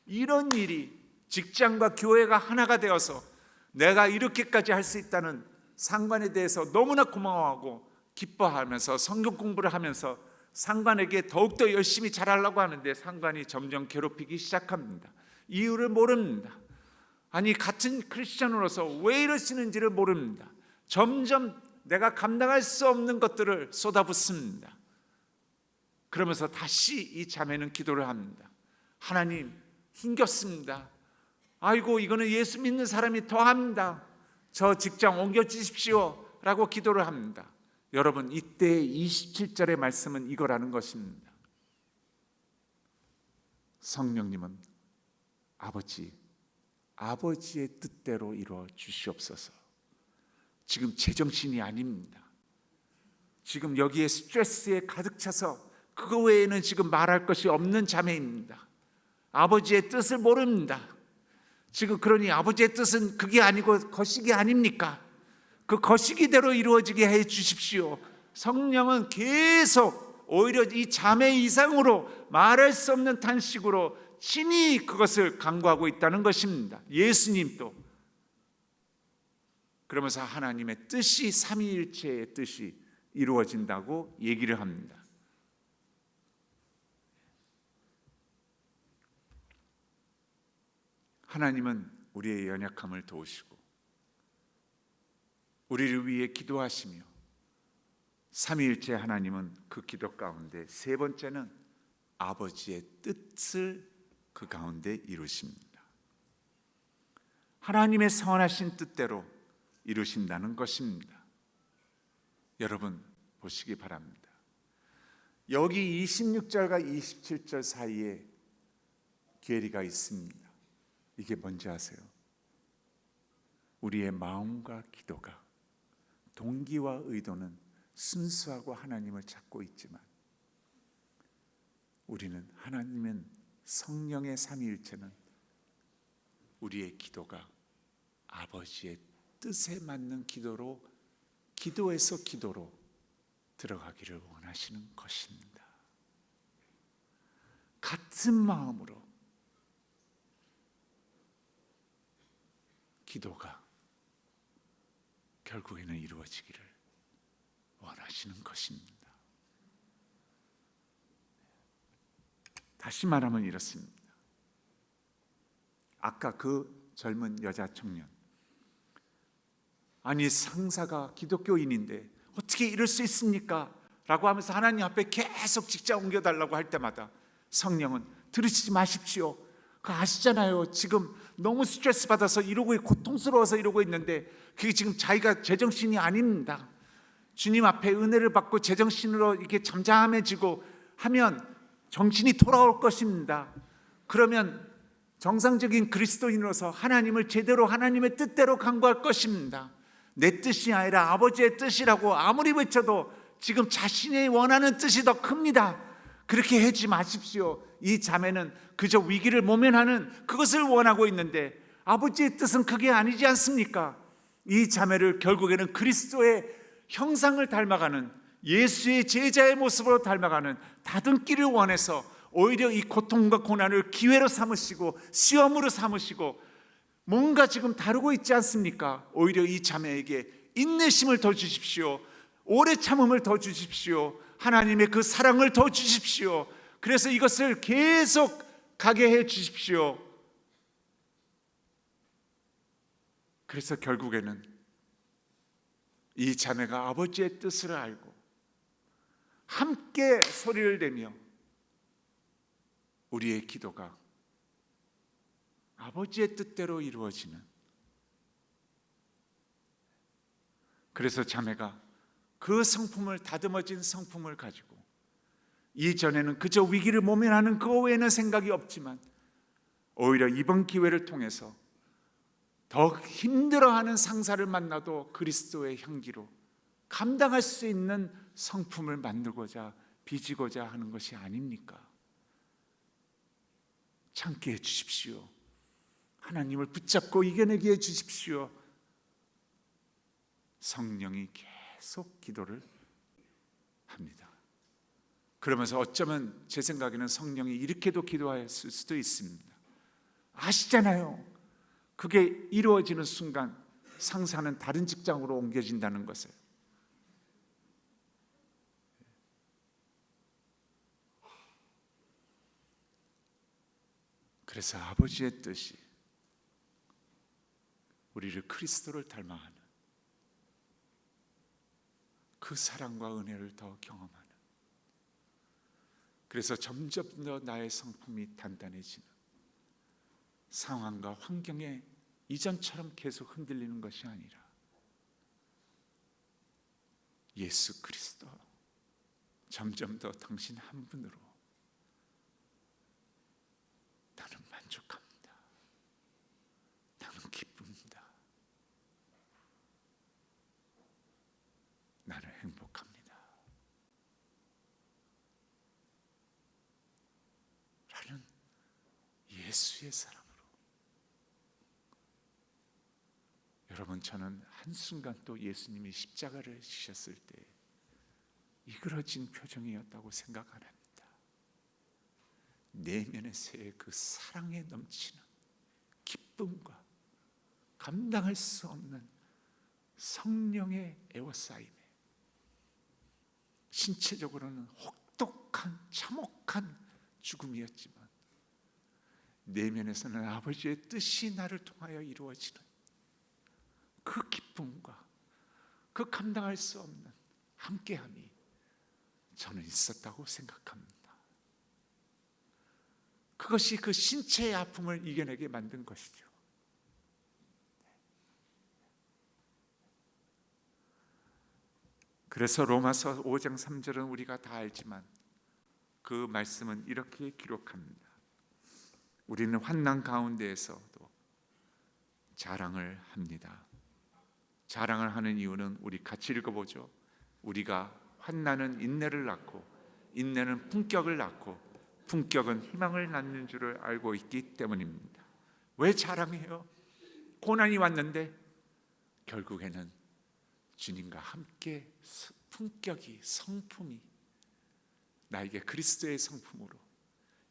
이런 일이 직장과 교회가 하나가 되어서 내가 이렇게까지 할 수 있다는 상관에 대해서 너무나 고마워하고 기뻐하면서 성경 공부를 하면서 상관에게 더욱더 열심히 잘하려고 하는데 상관이 점점 괴롭히기 시작합니다. 이유를 모릅니다. 아니, 같은 크리스천으로서 왜 이러시는지를 모릅니다. 점점 내가 감당할 수 없는 것들을 쏟아붓습니다. 그러면서 다시 이 자매는 기도를 합니다. 하나님, 힘겹습니다. 아이고, 이거는 예수 믿는 사람이 더 합니다. 저 직장 옮겨주십시오 라고 기도를 합니다. 여러분, 이때 27절의 말씀은 이거라는 것입니다. 성령님은 아버지의 뜻대로 이루어 주시옵소서. 지금 제정신이 아닙니다. 지금 여기에 스트레스에 가득 차서 그거 외에는 지금 말할 것이 없는 자매입니다. 아버지의 뜻을 모릅니다. 지금 그러니 아버지의 뜻은 그게 아니고 거시기 아닙니까? 그 거시기대로 이루어지게 해 주십시오. 성령은 계속 오히려 이 자매 이상으로 말할 수 없는 탄식으로 친히 그것을 간구하고 있다는 것입니다. 예수님도. 그러면서 하나님의 뜻이, 삼위일체의 뜻이 이루어진다고 얘기를 합니다. 하나님은 우리의 연약함을 도우시고 우리를 위해 기도하시며, 삼위일체 하나님은 그 기도 가운데 세 번째는 아버지의 뜻을 그 가운데 이루십니다. 하나님의 선하신 뜻대로 이루신다는 것입니다. 여러분, 보시기 바랍니다. 여기 26절과 27절 사이에 괴리가 있습니다. 이게 뭔지 아세요? 우리의 마음과 기도가, 동기와 의도는 순수하고 하나님을 찾고 있지만 우리는, 하나님은 성령의 삼위일체는 우리의 기도가 아버지의 뜻에 맞는 기도에서 기도로 들어가기를 원하시는 것입니다. 같은 마음으로 기도가 결국에는 이루어지기를 원하시는 것입니다. 다시 말하면 이렇습니다. 아까 그 젊은 여자 청년, 아니 상사가 기독교인인데 어떻게 이럴 수 있습니까? 라고 하면서 하나님 앞에 계속 직장 옮겨달라고 할 때마다 성령은 들으시지 마십시오. 그거 아시잖아요. 지금 너무 스트레스 받아서 이러고 고통스러워서 이러고 있는데 그게 지금 자기가 제정신이 아닙니다. 주님 앞에 은혜를 받고 제정신으로 이렇게 잠잠해지고 하면 정신이 돌아올 것입니다. 그러면 정상적인 그리스도인으로서 하나님을 제대로 하나님의 뜻대로 간구할 것입니다. 내 뜻이 아니라 아버지의 뜻이라고 아무리 외쳐도 지금 자신이 원하는 뜻이 더 큽니다. 그렇게 하지 마십시오. 이 자매는 그저 위기를 모면하는 그것을 원하고 있는데 아버지의 뜻은 그게 아니지 않습니까? 이 자매를 결국에는 그리스도의 형상을 닮아가는, 예수의 제자의 모습으로 닮아가는 다듬기를 원해서 오히려 이 고통과 고난을 기회로 삼으시고 시험으로 삼으시고 뭔가 지금 다루고 있지 않습니까? 오히려 이 자매에게 인내심을 더 주십시오. 오래 참음을 더 주십시오. 하나님의 그 사랑을 더 주십시오. 그래서 이것을 계속 가게 해 주십시오. 그래서 결국에는 이 자매가 아버지의 뜻을 알고 함께 소리를 내며 우리의 기도가 아버지의 뜻대로 이루어지는, 그래서 자매가 그 성품을, 다듬어진 성품을 가지고 이전에는 그저 위기를 모면하는 그 외에는 생각이 없지만 오히려 이번 기회를 통해서 더 힘들어하는 상사를 만나도 그리스도의 향기로 감당할 수 있는 성품을 만들고자 빚고자 하는 것이 아닙니까? 참게 해 주십시오. 하나님을 붙잡고 이겨내게 해 주십시오. 성령이 계속 기도를 합니다. 그러면서 어쩌면 제 생각에는 성령이 이렇게도 기도했을 수도 있습니다. 아시잖아요. 그게 이루어지는 순간 상사는 다른 직장으로 옮겨진다는 것을. 그래서 아버지의 뜻이 우리를 그리스도를 닮아가는 그 사랑과 은혜를 더 경험하는, 그래서 점점 더 나의 성품이 단단해지는, 상황과 환경에 이전처럼 계속 흔들리는 것이 아니라 예수 그리스도, 점점 더 당신 한 분으로 나는 만족합니다. 나는 기쁩니다. 나는 행복합니다. 라는 예수의 사랑으로. 여러분, 저는 한순간 또 예수님이 십자가를 지셨을 때 이그러진 표정이었다고 생각 안 합니다. 내면에서의 그 사랑에 넘치는 기쁨과 감당할 수 없는 성령의 애워싸임에 신체적으로는 혹독한 참혹한 죽음이었지만 내면에서는 아버지의 뜻이 나를 통하여 이루어지는 그 기쁨과 그 감당할 수 없는 함께함이 저는 있었다고 생각합니다. 그것이 그 신체의 아픔을 이겨내게 만든 것이죠. 그래서 로마서 5장 3절은 우리가 다 알지만 그 말씀은 이렇게 기록합니다. 우리는 환난 가운데에서도 자랑을 합니다. 자랑을 하는 이유는 우리 같이 읽어보죠. 우리가 환난은 인내를 낳고 인내는 품격을 낳고 품격은 희망을 낳는 줄을 알고 있기 때문입니다. 왜 자랑해요? 고난이 왔는데 결국에는 주님과 함께 품격이, 성품이 나에게 그리스도의 성품으로,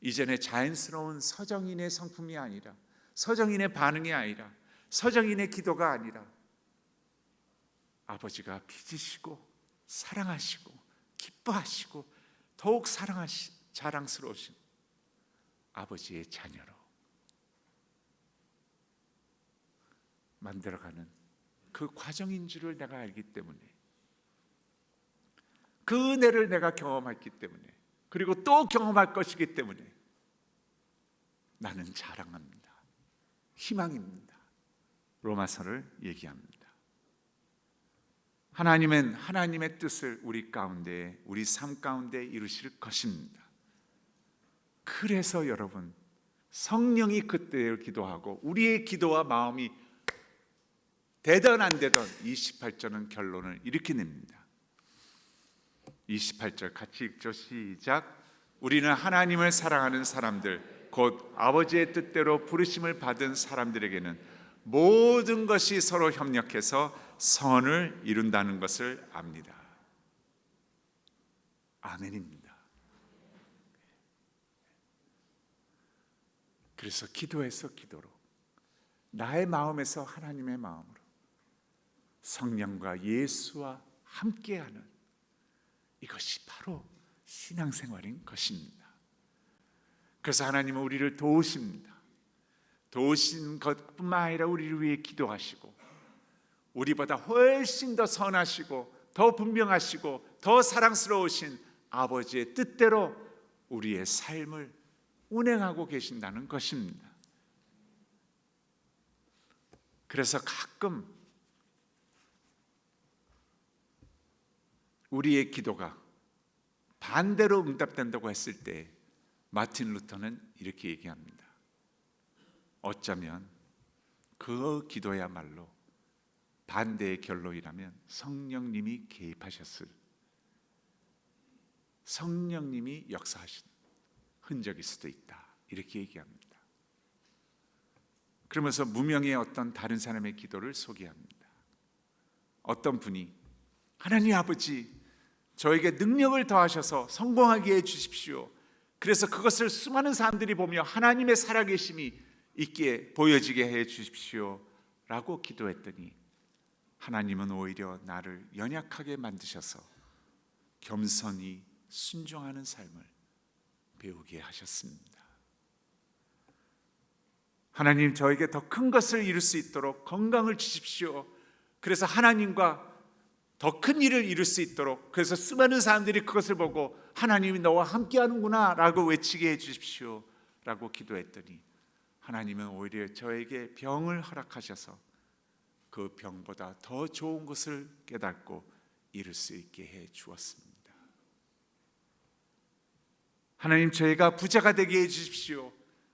이전에 자연스러운 서정인의 성품이 아니라, 서정인의 반응이 아니라 서정인의 기도가 아니라 아버지가 빚으시고 사랑하시고 기뻐하시고 더욱 자랑스러우신 아버지의 자녀로 만들어가는 그 과정인 줄을 내가 알기 때문에, 그 은혜를 내가 경험했기 때문에, 그리고 또 경험할 것이기 때문에 나는 자랑합니다. 희망입니다. 로마서를 얘기합니다. 하나님은 하나님의 뜻을 우리 가운데, 우리 삶 가운데 이루실 것입니다. 그래서 여러분, 성령이 그때를 기도하고 우리의 기도와 마음이 되든 안 되든 28절은 결론을 이렇게 냅니다. 28절 같이 읽죠. 시작. 우리는 하나님을 사랑하는 사람들, 곧 아버지의 뜻대로 부르심을 받은 사람들에게는 모든 것이 서로 협력해서 선을 이룬다는 것을 압니다. 아멘입니다. 그래서 기도에서 기도로, 나의 마음에서 하나님의 마음으로, 성령과 예수와 함께하는 이것이 바로 신앙생활인 것입니다. 그래서 하나님은 우리를 도우십니다. 도우신 것뿐만 아니라 우리를 위해 기도하시고, 우리보다 훨씬 더 선하시고 더 분명하시고 더 사랑스러우신 아버지의 뜻대로 우리의 삶을 운행하고 계신다는 것입니다. 그래서 가끔 우리의 기도가 반대로 응답된다고 했을 때 마틴 루터는 이렇게 얘기합니다. 어쩌면 그 기도야말로 반대의 결론이라면 성령님이 개입하셨을, 성령님이 역사하신 흔적일 수도 있다, 이렇게 얘기합니다. 그러면서 무명의 어떤 다른 사람의 기도를 소개합니다. 어떤 분이 하나님 아버지, 저에게 능력을 더하셔서 성공하게 해주십시오. 그래서 그것을 수많은 사람들이 보며 하나님의 살아계심이 있게 보여지게 해주십시오 라고 기도했더니 하나님은 오히려 나를 연약하게 만드셔서 겸손히 순종하는 삶을 배우게 하셨습니다. 하나님, 저에게 더 큰 것을 이룰 수 있도록 건강을 주십시오. 그래서 하나님과 더 큰 일을 이룰 수 있도록, 그래서 수많은 사람들이 그것을 보고 하나님이 너와 함께 하는구나 라고 외치게 해주십시오 라고 기도했더니 하나님은 오히려 저에게 병을 허락하셔서 그 병보다 더 좋은 것을 깨닫고 이룰 수 있게 해 주었습니다. 하나님, 저희가 부자가 되게 해 주십시오.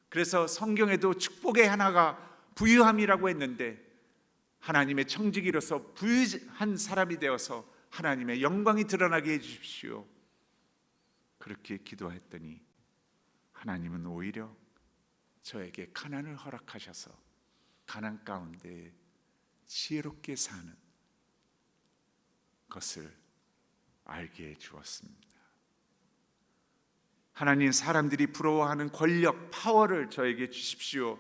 그래서 성경에도 축복의 하나가 부유함이라고 했는데 하나님의 청지기로서 부유한 사람이 되어서 하나님의 영광이 드러나게 해 주십시오. 그렇게 기도했더니 하나님은 오히려 저에게 가난을 허락하셔서 가난 가운데 지혜롭게 사는 것을 알게 해 주었습니다. 하나님, 사람들이 부러워하는 권력, 파워를 저에게 주십시오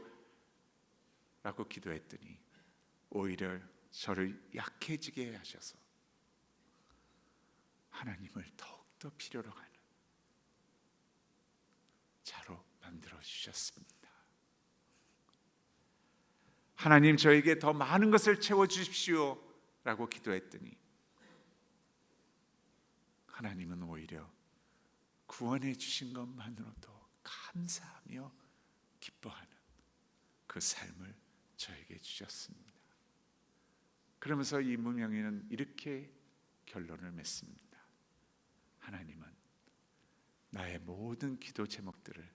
라고 기도했더니 오히려 저를 약해지게 하셔서 하나님을 더욱더 필요로 하는 자로 만들어 주셨습니다. 하나님, 저에게 더 많은 것을 채워 주십시오 라고 기도했더니 하나님은 오히려 구원해 주신 것만으로도 감사하며 기뻐하는 그 삶을 저에게 주셨습니다. 그러면서 이 무명인은 이렇게 결론을 맺습니다. 하나님은 나의 모든 기도 제목들을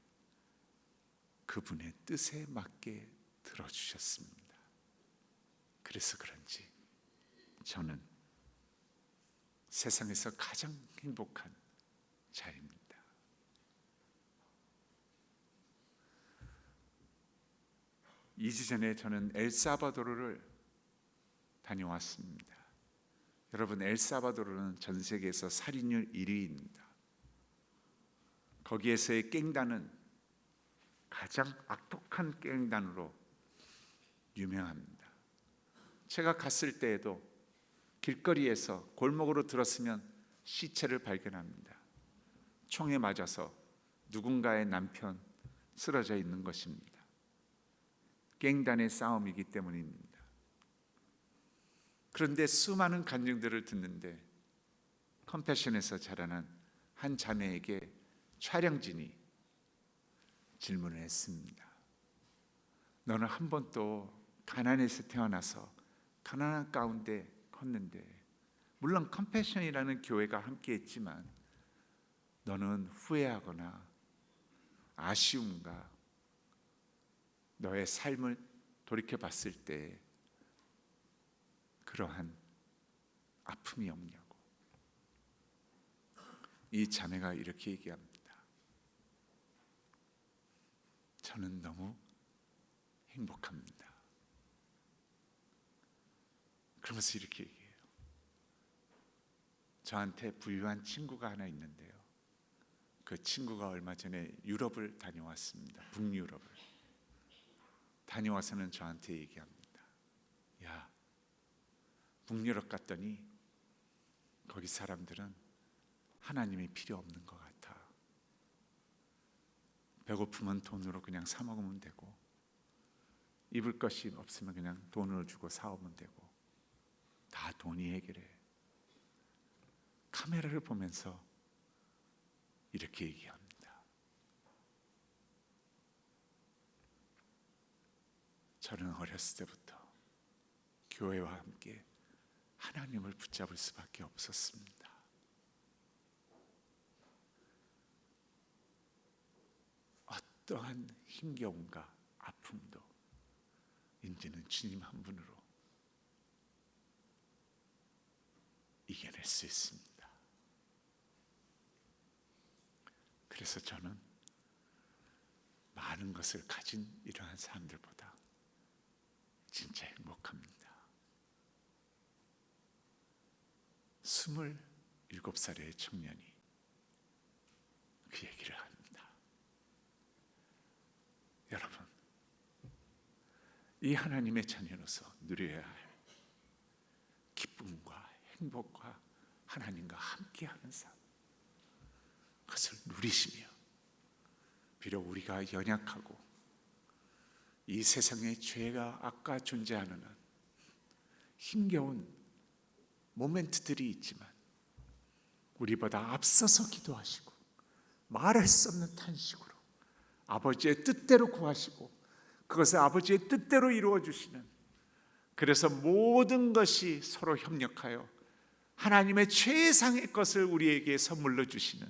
그분의 뜻에 맞게 들어주셨습니다. 그래서 그런지 저는 세상에서 가장 행복한 자입니다. 2주 전에 저는 엘살바도르를 다녀왔습니다. 여러분, 엘살바도르는 전 세계에서 살인율 1위입니다. 거기에서의 갱단은 가장 악독한 갱단으로 유명합니다. 제가 갔을 때에도 길거리에서 골목으로 들었으면 시체를 발견합니다. 총에 맞아서 누군가의 남편 쓰러져 있는 것입니다. 갱단의 싸움이기 때문입니다. 그런데 수많은 간증들을 듣는데 컴패션에서 자라난 한 자매에게 촬영진이 질문을 했습니다. 너는 한 번도 가난에서 태어나서 가난한 가운데 컸는데, 물론 컴패션이라는 교회가 함께 했지만 너는 후회하거나 아쉬움과 너의 삶을 돌이켜 봤을 때 그러한 아픔이 없냐고. 이 자매가 이렇게 얘기합니다. 저는 너무 행복합니다. 그러면서 이렇게 얘기해요. 저한테 부유한 친구가 하나 있는데요, 그 친구가 얼마 전에 유럽을 다녀왔습니다. 북유럽을 다녀와서는 저한테 얘기합니다. 야, 북유럽 갔더니 거기 사람들은 하나님이 필요 없는 것 같아. 배고프면 돈으로 그냥 사 먹으면 되고, 입을 것이 없으면 그냥 돈을 주고 사오면 되고, 다 돈이 해결해. 카메라를 보면서 이렇게 얘기합니다. 저는 어렸을 때부터 교회와 함께 하나님을 붙잡을 수밖에 없었습니다. 어떠한 힘겨움과 아픔도 이제는 주님 한 분으로 이겨낼 수 있습니다. 그래서 저는 많은 것을 가진 이러한 사람들보다 진짜 행복합니다. 27살의 청년이 그 얘기를 합니다. 여러분, 이 하나님의 자녀로서 누려야 할 기쁨과 행복과 하나님과 함께하는 삶, 그것을 누리시며, 비록 우리가 연약하고 이 세상에 죄가 악과 존재하는 한 힘겨운 모멘트들이 있지만 우리보다 앞서서 기도하시고 말할 수 없는 탄식으로 아버지의 뜻대로 구하시고 그것을 아버지의 뜻대로 이루어 주시는, 그래서 모든 것이 서로 협력하여 하나님의 최상의 것을 우리에게 선물로 주시는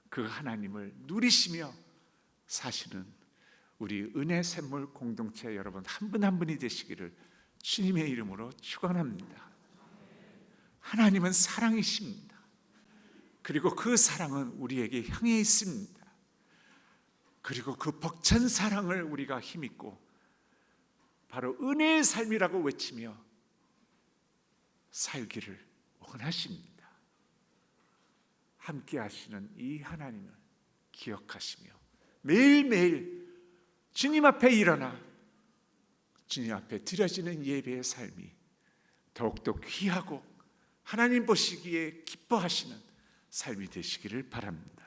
그 하나님을 누리시며 사시는 우리 은혜 샘물 공동체 여러분 한 분 한 분이 되시기를 주님의 이름으로 축원합니다. 하나님은 사랑이십니다. 그리고 그 사랑은 우리에게 향해 있습니다. 그리고 그 벅찬 사랑을 우리가 힘입고 바로 은혜의 삶이라고 외치며 살기를 원하십니다. 함께 하시는 이 하나님을 기억하시며 매일매일 주님 앞에 일어나 주님 앞에 드려지는 예배의 삶이 더욱더 귀하고 하나님 보시기에 기뻐하시는 삶이 되시기를 바랍니다.